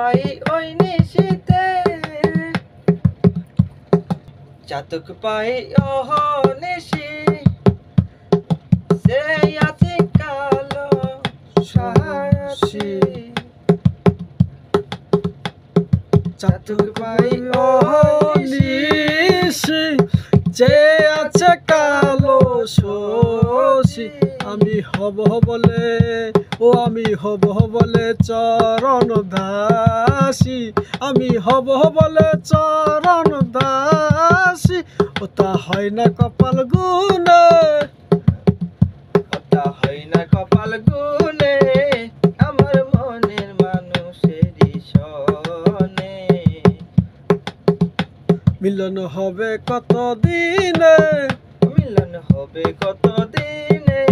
পাই ওই নিশিতে, চাতক পাই অহনিশি, সে আছে কালো সাহসী। চাতক পাই অহনিশি, যে আছে কালো শশী। আমি হব বলে, ও আমি হব বলে চরণ দাসী, আমি হব বলে চরণ দাসী। ওটা হয় না কপাল গুনে, ওটা হয় না কপাল গুনে, আমার মনের মানুষেরই সনে। মিলন হবে কত দিনে, মিলন হবে কত দিনে,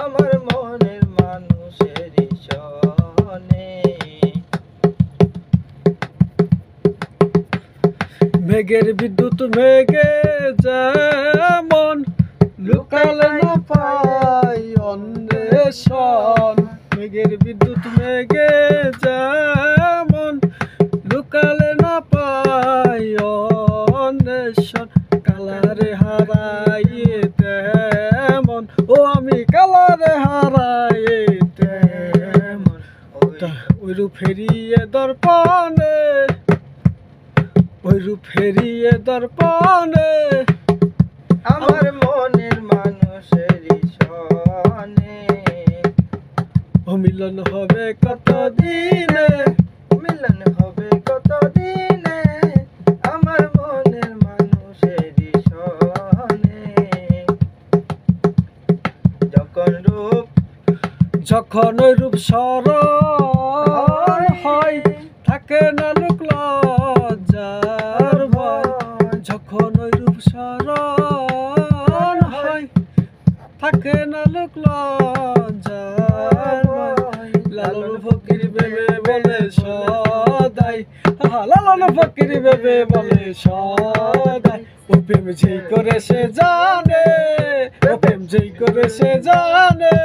আমার মনের মানুষেরই সনে। মেঘের বিদ্যুৎ মেঘে যেমন, লুকালে না পাই অন্বেষণ। মেঘের বিদ্যুৎ মেঘে যেমন, লুকালে না পাই অন্বেষণ। কালারে হারাইয়ে তেমন, ও আমি কালারে হারাইয়ে তেমন। ওই রূপ ফেরিয়ে দর্পণে, ওই রূপ ফেরিয়ে দর্পণে, আমার মনের মানুষেরই সনে। ও মিলন হবে কত দিনে, মিলন হবে কত দিনে, আমার মনের মানুষেরই সনে। যখন ওই রূপ স্মরণ হয়, থাকে না লোক লজ্জার ভয়। যখন ওই রূপ স্মরণ হয়, থাকে না লোক লজ্জার ভয়। লালন ফকির ভেবে বলে সদাই, লালন ফকির ভেবে বলে সদাই। ও প্রেম যেই করে সে জানে, ও প্রেম যেই করে সে জানে।